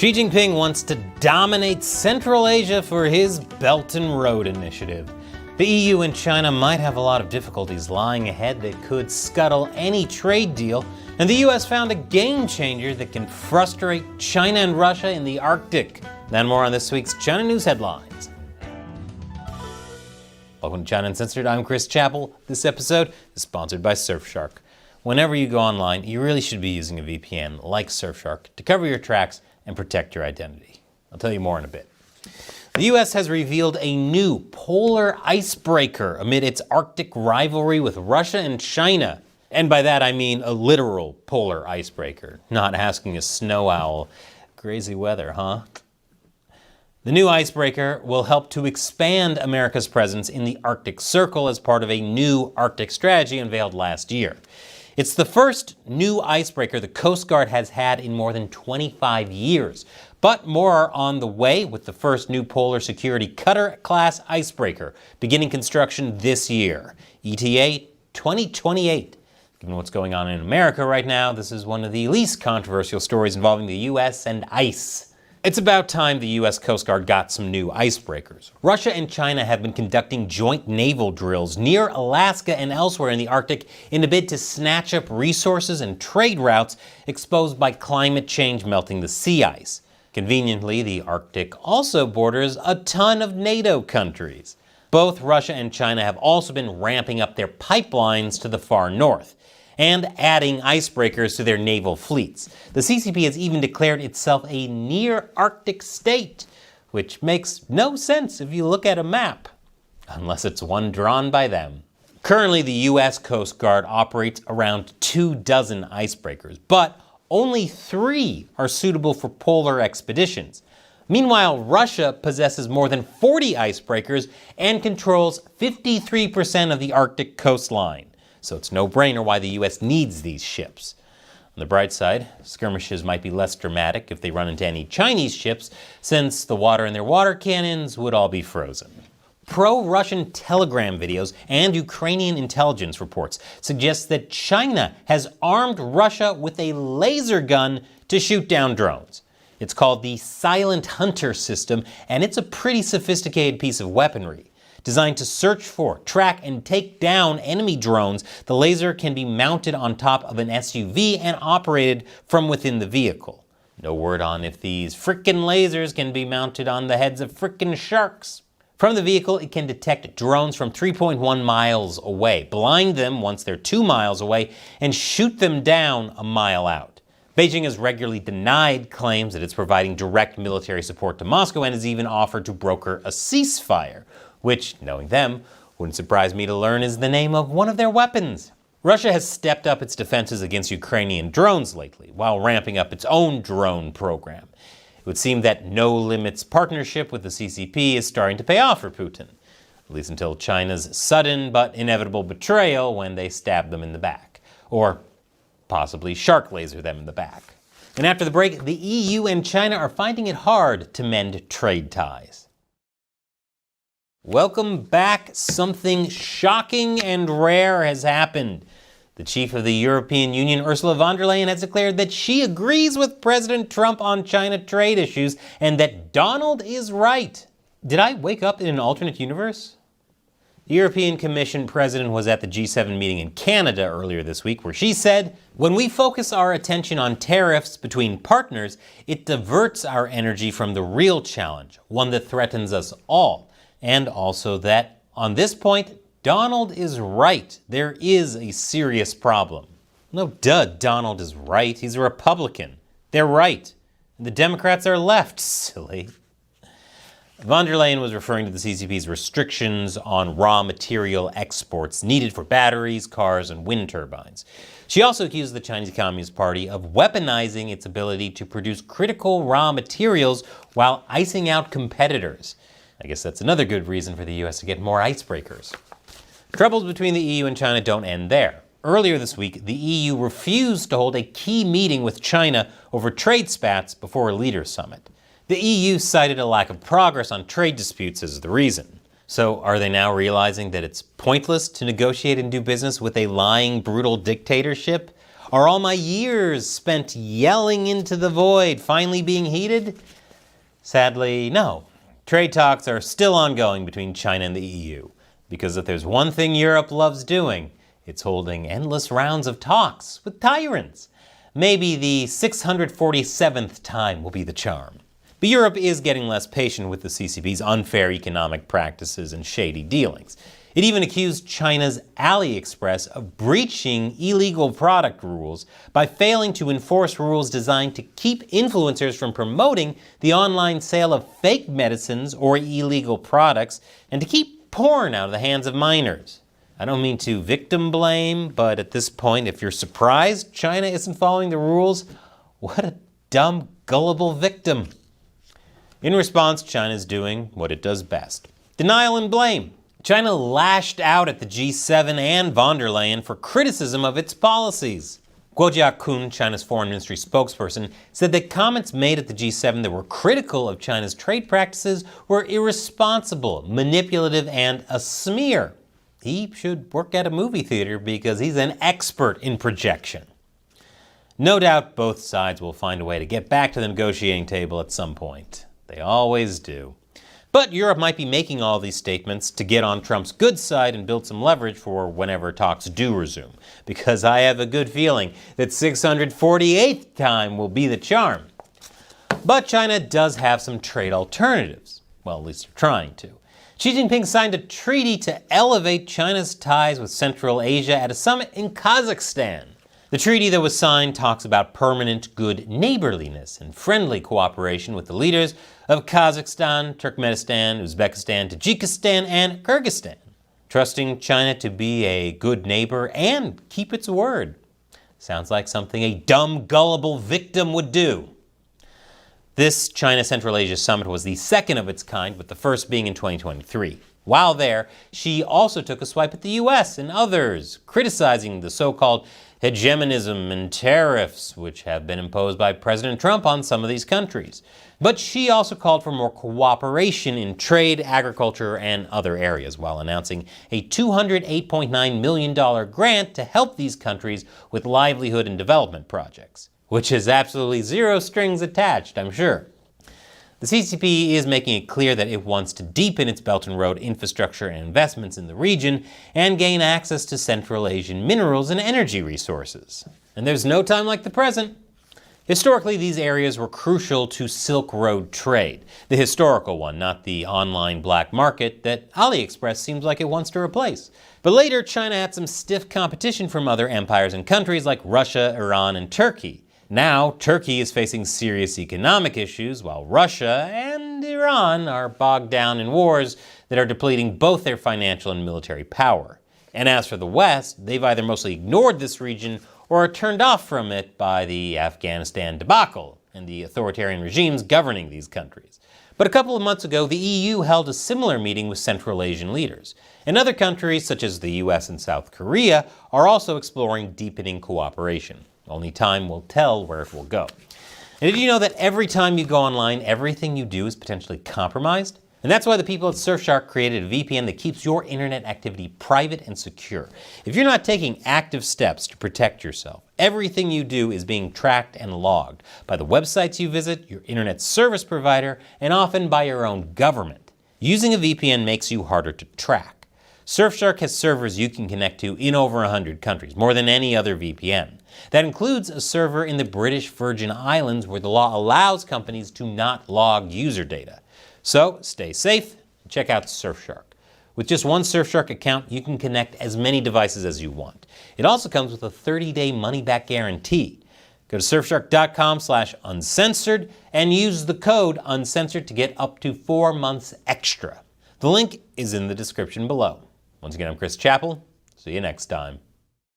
Xi Jinping wants to dominate Central Asia for his Belt and Road Initiative. The EU and China might have a lot of difficulties lying ahead that could scuttle any trade deal, and the US found a game changer that can frustrate China and Russia in the Arctic. Then more on this week's China News Headlines. Welcome to China Uncensored. I'm Chris Chappell. This episode is sponsored by Surfshark. Whenever you go online, you really should be using a VPN like Surfshark to cover your tracks and protect your identity. I'll tell you more in a bit. The US has revealed a new polar icebreaker amid its Arctic rivalry with Russia and China. And by that I mean a literal polar icebreaker, not asking a snow owl. Crazy weather, huh? The new icebreaker will help to expand America's presence in the Arctic Circle as part of a new Arctic strategy unveiled last year. It's the first new icebreaker the Coast Guard has had in more than 25 years. But more are on the way, with the first new Polar Security Cutter-class icebreaker beginning construction this year. ETA 2028. Given what's going on in America right now, this is one of the least controversial stories involving the US and ice. It's about time the US Coast Guard got some new icebreakers. Russia and China have been conducting joint naval drills near Alaska and elsewhere in the Arctic in a bid to snatch up resources and trade routes exposed by climate change melting the sea ice. Conveniently, the Arctic also borders a ton of NATO countries. Both Russia and China have also been ramping up their pipelines to the far north and adding icebreakers to their naval fleets. The CCP has even declared itself a near-Arctic state, which makes no sense if you look at a map, unless it's one drawn by them. Currently, the US Coast Guard operates around 24 icebreakers, but only 3 are suitable for polar expeditions. Meanwhile, Russia possesses more than 40 icebreakers and controls 53% of the Arctic coastline. So it's no-brainer why the US needs these ships. On the bright side, skirmishes might be less dramatic if they run into any Chinese ships, since the water in their water cannons would all be frozen. Pro-Russian telegram videos and Ukrainian intelligence reports suggest that China has armed Russia with a laser gun to shoot down drones. It's called the Silent Hunter system, and it's a pretty sophisticated piece of weaponry. Designed to search for, track, and take down enemy drones, the laser can be mounted on top of an SUV and operated from within the vehicle. No word on if these frickin' lasers can be mounted on the heads of frickin' sharks. From the vehicle, it can detect drones from 3.1 miles away, blind them once they're 2 miles away, and shoot them down a mile out. Beijing has regularly denied claims that it's providing direct military support to Moscow and has even offered to broker a ceasefire, which, knowing them, wouldn't surprise me to learn is the name of one of their weapons. Russia has stepped up its defenses against Ukrainian drones lately, while ramping up its own drone program. It would seem that No Limits partnership with the CCP is starting to pay off for Putin, at least until China's sudden but inevitable betrayal when they stab them in the back, or possibly shark laser them in the back. And after the break, the EU and China are finding it hard to mend trade ties. Welcome back. Something shocking and rare has happened. The chief of the European Union, Ursula von der Leyen, has declared that she agrees with President Trump on China trade issues and that Donald is right. Did I wake up in an alternate universe? The European Commission president was at the G7 meeting in Canada earlier this week, where she said, "When we focus our attention on tariffs between partners, it diverts our energy from the real challenge, one that threatens us all. And also that, on this point, Donald is right. There is a serious problem." No, duh, Donald is right. He's a Republican. They're right. And the Democrats are left, silly. Von der Leyen was referring to the CCP's restrictions on raw material exports needed for batteries, cars, and wind turbines. She also accused the Chinese Communist Party of weaponizing its ability to produce critical raw materials while icing out competitors. I guess that's another good reason for the US to get more icebreakers. Troubles between the EU and China don't end there. Earlier this week, the EU refused to hold a key meeting with China over trade spats before a leaders' summit. The EU cited a lack of progress on trade disputes as the reason. So are they now realizing that it's pointless to negotiate and do business with a lying, brutal dictatorship? Are all my years spent yelling into the void finally being heeded? Sadly, no. Trade talks are still ongoing between China and the EU, because if there's one thing Europe loves doing, it's holding endless rounds of talks with tyrants. Maybe the 647th time will be the charm. But Europe is getting less patient with the CCP's unfair economic practices and shady dealings. It even accused China's AliExpress of breaching illegal product rules by failing to enforce rules designed to keep influencers from promoting the online sale of fake medicines or illegal products and to keep porn out of the hands of minors. I don't mean to victim blame, but at this point, if you're surprised China isn't following the rules, what a dumb, gullible victim. In response, China's doing what it does best: denial and blame. China lashed out at the G7 and von der Leyen for criticism of its policies. Guo Jiakun, China's foreign ministry spokesperson, said that comments made at the G7 that were critical of China's trade practices were irresponsible, manipulative, and a smear. He should work at a movie theater because he's an expert in projection. No doubt both sides will find a way to get back to the negotiating table at some point. They always do. But Europe might be making all these statements to get on Trump's good side and build some leverage for whenever talks do resume, because I have a good feeling that 648th time will be the charm. But China does have some trade alternatives. Well, at least they're trying to. Xi Jinping signed a treaty to elevate China's ties with Central Asia at a summit in Kazakhstan. The treaty that was signed talks about permanent good neighborliness and friendly cooperation with the leaders of Kazakhstan, Turkmenistan, Uzbekistan, Tajikistan, and Kyrgyzstan, trusting China to be a good neighbor and keep its word. Sounds like something a dumb, gullible victim would do. This China-Central Asia summit was the second of its kind, with the first being in 2023. While there, Xi also took a swipe at the US and others, criticizing the so-called hegemonism and tariffs which have been imposed by President Trump on some of these countries. But Xi also called for more cooperation in trade, agriculture, and other areas, while announcing a $208.9 million grant to help these countries with livelihood and development projects, which has absolutely zero strings attached, I'm sure. The CCP is making it clear that it wants to deepen its Belt and Road infrastructure and investments in the region and gain access to Central Asian minerals and energy resources. And there's no time like the present. Historically, these areas were crucial to Silk Road trade, the historical one, not the online black market that AliExpress seems like it wants to replace. But later, China had some stiff competition from other empires and countries like Russia, Iran, and Turkey. Now, Turkey is facing serious economic issues, while Russia and Iran are bogged down in wars that are depleting both their financial and military power. And as for the West, they've either mostly ignored this region or are turned off from it by the Afghanistan debacle and the authoritarian regimes governing these countries. But a couple of months ago, the EU held a similar meeting with Central Asian leaders. And other countries, such as the US and South Korea, are also exploring deepening cooperation. Only time will tell where it will go. And did you know that every time you go online, everything you do is potentially compromised? And that's why the people at Surfshark created a VPN that keeps your internet activity private and secure. If you're not taking active steps to protect yourself, everything you do is being tracked and logged by the websites you visit, your internet service provider, and often by your own government. Using a VPN makes you harder to track. Surfshark has servers you can connect to in over 100 countries, more than any other VPN. That includes a server in the British Virgin Islands where the law allows companies to not log user data. So stay safe and check out Surfshark. With just one Surfshark account, you can connect as many devices as you want. It also comes with a 30-day money-back guarantee. Go to surfshark.com/uncensored and use the code uncensored to get up to 4 months extra. The link is in the description below. Once again, I'm Chris Chappell. See you next time.